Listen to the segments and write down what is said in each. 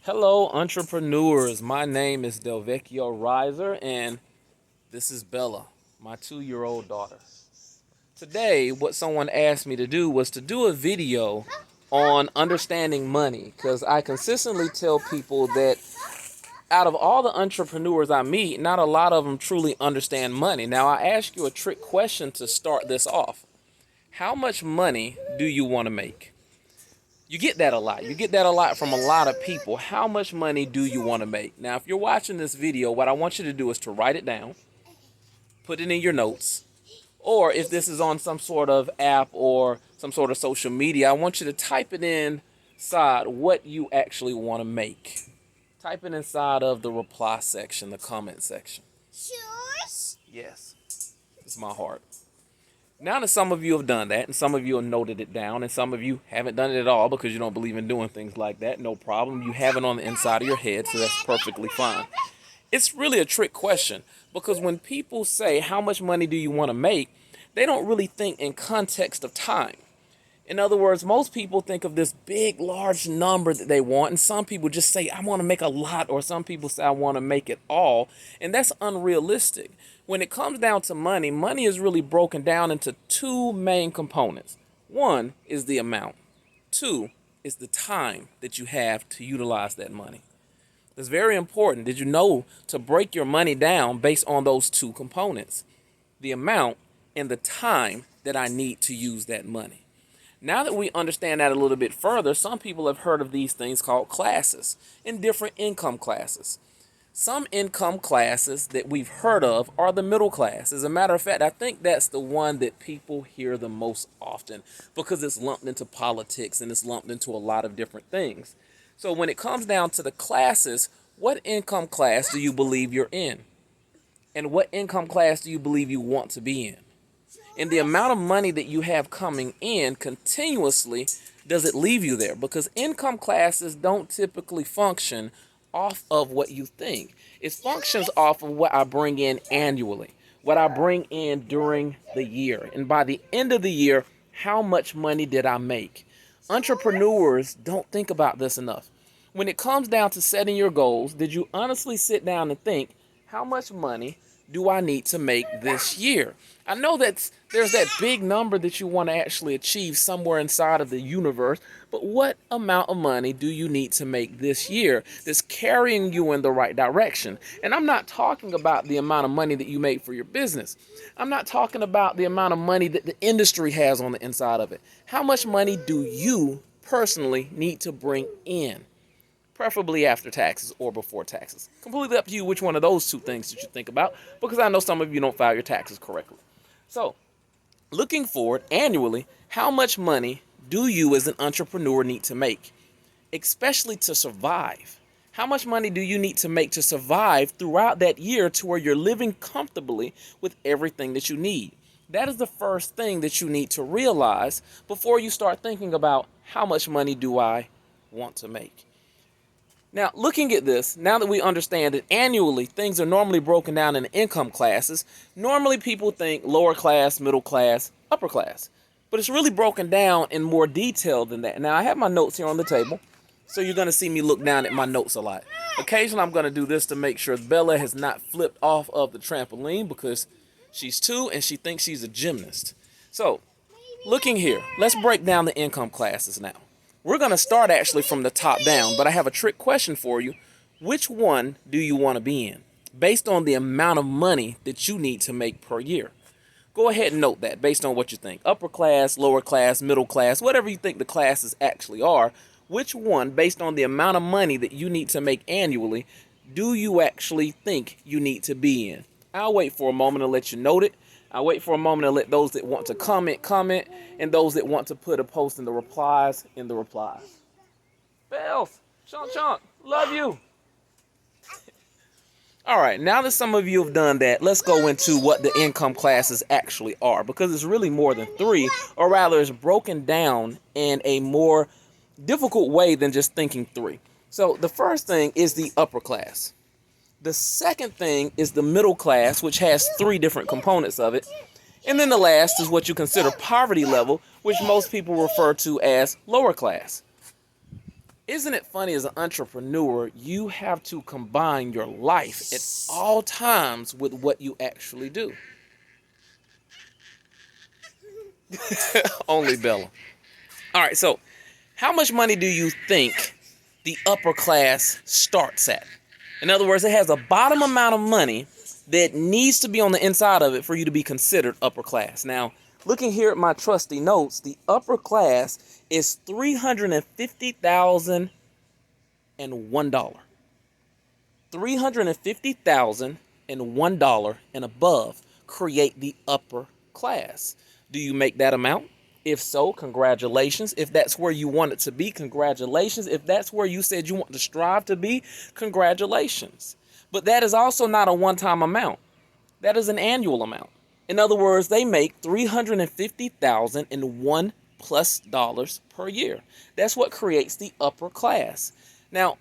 Hello, entrepreneurs. My name is Delvecchio Riser, and this is Bella, my 2-year-old daughter. Today, what someone asked me to do was to do a video on understanding money, because I consistently tell people that out of all the entrepreneurs I meet, not a lot of them truly understand money. Now, I ask you a trick question to start this off. How much money do you want to make? You get that a lot. You get that a lot from a lot of people. How much money do you want to make? Now, if you're watching this video, what I want you to do is to write it down, put it in your notes, or if this is on some sort of app or some sort of social media, I want you to type it inside what you actually want to make. Type it inside of the reply section, the comment section. Shush. Yes, it's my heart. Now that some of you have done that, and some of you have noted it down, and some of you haven't done it at all because you don't believe in doing things like that, no problem. You have it on the inside of your head, so that's perfectly fine. It's really a trick question because when people say, how much money do you want to make, they don't really think in context of time. In other words, most people think of this big, large number that they want, and some people just say, I want to make a lot, or some people say, I want to make it all, and that's unrealistic. When it comes down to money, money is really broken down into two main components. One is the amount. Two is the time that you have to utilize that money. It's very important. Did you know to break your money down based on those two components? The amount and the time that I need to use that money. Now that we understand that a little bit further, some people have heard of these things called classes and different income classes. Some income classes that we've heard of are the middle class. As a matter of fact, I think that's the one that people hear the most often because it's lumped into politics and it's lumped into a lot of different things. So when it comes down to the classes, what income class do you believe you're in? And what income class do you believe you want to be in? And the amount of money that you have coming in continuously, does it leave you there? Because income classes don't typically function off of what you think. It functions off of what I bring in annually, what I bring in during the year. And by the end of the year, how much money did I make? Entrepreneurs don't think about this enough. When it comes down to setting your goals, did you honestly sit down and think, how much money do I need to make this year? I know that there's that big number that you want to actually achieve somewhere inside of the universe, but what amount of money do you need to make this year that's carrying you in the right direction? And I'm not talking about the amount of money that you make for your business. I'm not talking about the amount of money that the industry has on the inside of it. How much money do you personally need to bring in? Preferably after taxes or before taxes. Completely up to you which one of those two things that you think about, because I know some of you don't file your taxes correctly. So, looking forward annually, how much money do you as an entrepreneur need to make, especially to survive? How much money do you need to make to survive throughout that year to where you're living comfortably with everything that you need? That is the first thing that you need to realize before you start thinking about how much money do I want to make. Now, looking at this, now that we understand that annually things are normally broken down into income classes, normally people think lower class, middle class, upper class. But it's really broken down in more detail than that. Now, I have my notes here on the table, so you're going to see me look down at my notes a lot. Occasionally, I'm going to do this to make sure Bella has not flipped off of the trampoline because she's 2 and she thinks she's a gymnast. So, looking here, let's break down the income classes now. We're going to start actually from the top down, but I have a trick question for you. Which one do you want to be in based on the amount of money that you need to make per year? Go ahead and note that based on what you think. Upper class, lower class, middle class, whatever you think the classes actually are, which one, based on the amount of money that you need to make annually, do you actually think you need to be in? I'll wait for a moment to let you note it. I'll wait for a moment to let those that want to comment, and those that want to put a post in the replies, Bells, chunk, love you. All right, now that some of you have done that, let's go into what the income classes actually are, because it's really more than 3, or rather it's broken down in a more difficult way than just thinking 3. So the first thing is the upper class. The second thing is the middle class, which has 3 different components of it. And then the last is what you consider poverty level, which most people refer to as lower class. Isn't it funny, as an entrepreneur, you have to combine your life at all times with what you actually do? Only Bella. All right, so how much money do you think the upper class starts at? In other words, it has a bottom amount of money that needs to be on the inside of it for you to be considered upper class. Now, looking here at my trusty notes, the upper class is $350,001. $350,001 and above create the upper class. Do you make that amount? If so, congratulations. If that's where you want it to be, congratulations. If that's where you said you want to strive to be, congratulations. But that is also not a one-time amount. That is an annual amount. In other words, they make $350,001 plus dollars per year. That's what creates the upper class. Now,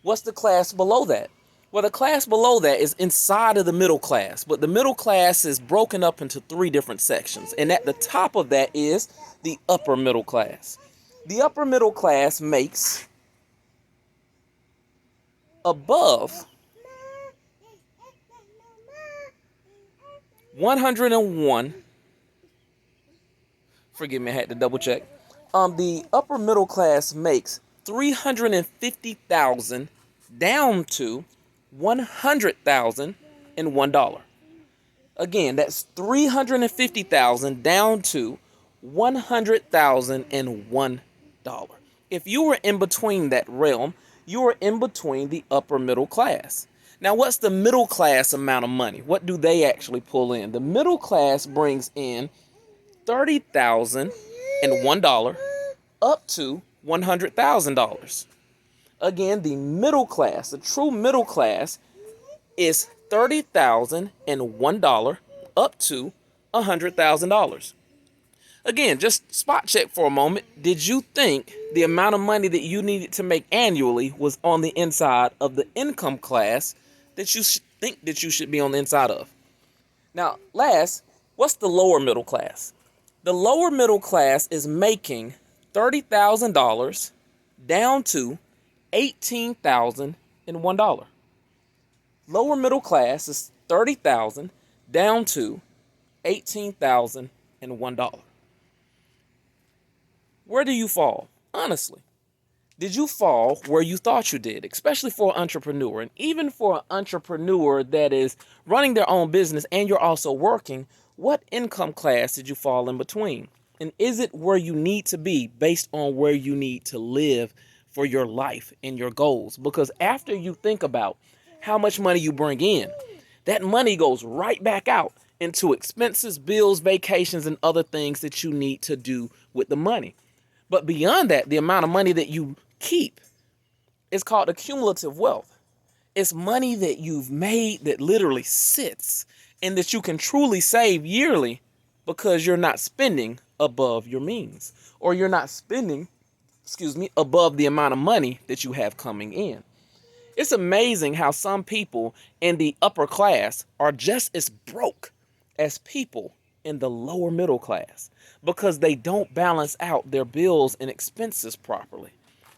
what's the class below that? Well, the class below that is inside of the middle class, but the middle class is broken up into three different sections. And at the top of that is the upper middle class. The upper middle class makes above 101. Forgive me, I had to double check. The upper middle class makes 350,000 down to $100,001. Again, that's 350,000 down to $100,001. If you were in between that realm, you are in between the upper middle class. Now, what's the middle class amount of money? What do they actually pull in? The middle class brings in $30,001 up to $100,000. Again, the middle class, the true middle class, is $30,001 up to $100,000. Again, just spot check for a moment. Did you think the amount of money that you needed to make annually was on the inside of the income class that you think that you should be on the inside of? Now, last, what's the lower middle class? The lower middle class is making $30,000 down to $18,001. Lower middle class is $30,000 down to $18,001. Where do you fall? Honestly, did you fall where you thought you did, especially for an entrepreneur? And even for an entrepreneur that is running their own business and you're also working, what income class did you fall in between? And is it where you need to be based on where you need to live for your life and your goals? Because after you think about how much money you bring in, that money goes right back out into expenses, bills, vacations, and other things that you need to do with the money. But beyond that, the amount of money that you keep is called accumulative wealth. It's money that you've made that literally sits and that you can truly save yearly because you're not spending above your means, or you're not spending, above the amount of money that you have coming in. It's amazing how some people in the upper class are just as broke as people in the lower middle class because they don't balance out their bills and expenses properly.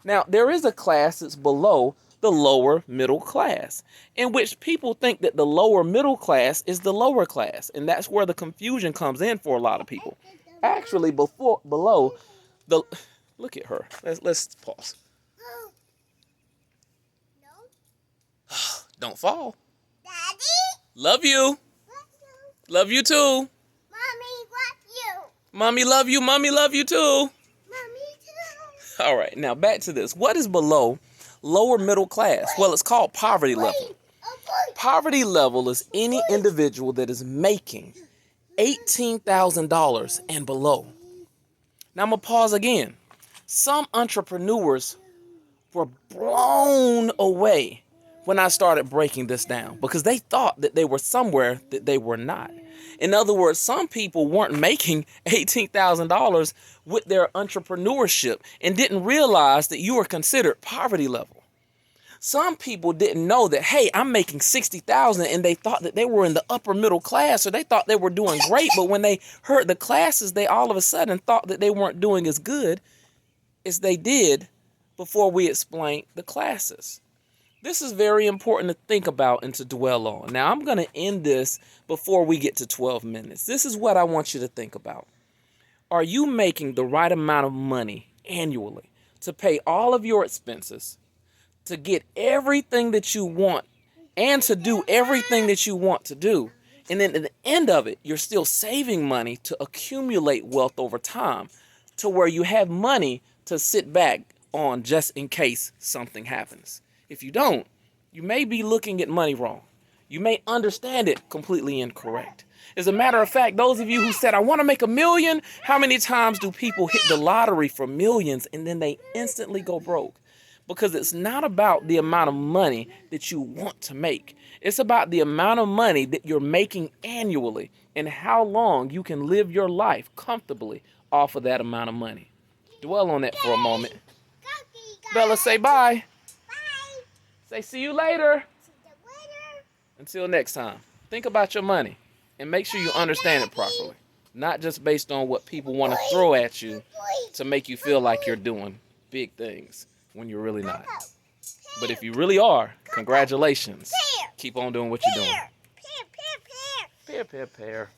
Now, there is a class that's below the lower middle class, in which people think that the lower middle class is the lower class, and that's where the confusion comes in for a lot of people. Actually, below the, look at her. Let's pause. Don't fall. Daddy? Love you. Love you too. Mommy, love you. Mommy love you. Mommy love you too. Mommy too. All right, now back to this. What is below lower middle class? Well, it's called poverty level. Poverty level is any individual that is making $18,000 and below. Now I'm going to pause again. Some entrepreneurs were blown away when I started breaking this down because they thought that they were somewhere that they were not. In other words, some people weren't making $18,000 with their entrepreneurship and didn't realize that you were considered poverty level. Some people didn't know that, hey, I'm making $60,000, and they thought that they were in the upper middle class, or they thought they were doing great. But when they heard the classes, they all of a sudden thought that they weren't doing as good as they did before we explain the classes. This is very important to think about and to dwell on. Now, I'm going to end this before we get to 12 minutes. This is what I want you to think about. Are you making the right amount of money annually to pay all of your expenses, to get everything that you want, and to do everything that you want to do? And then at the end of it, you're still saving money to accumulate wealth over time to where you have money to sit back on just in case something happens. If you don't, you may be looking at money wrong. You may understand it completely incorrect. As a matter of fact, those of you who said, I want to make $1 million, how many times do people hit the lottery for millions and then they instantly go broke? Because it's not about the amount of money that you want to make. It's about the amount of money that you're making annually and how long you can live your life comfortably off of that amount of money. Dwell on that for a moment. Bella, say bye. Bye. Say see you later. See you later. Until next time, think about your money and make sure you understand it properly. Not just based on what people want to throw at you to make you feel like you're doing big things when you're really not. But if you really are, congratulations. Keep on doing what you're doing. Pear, pear, pear. Pear, pear, pear.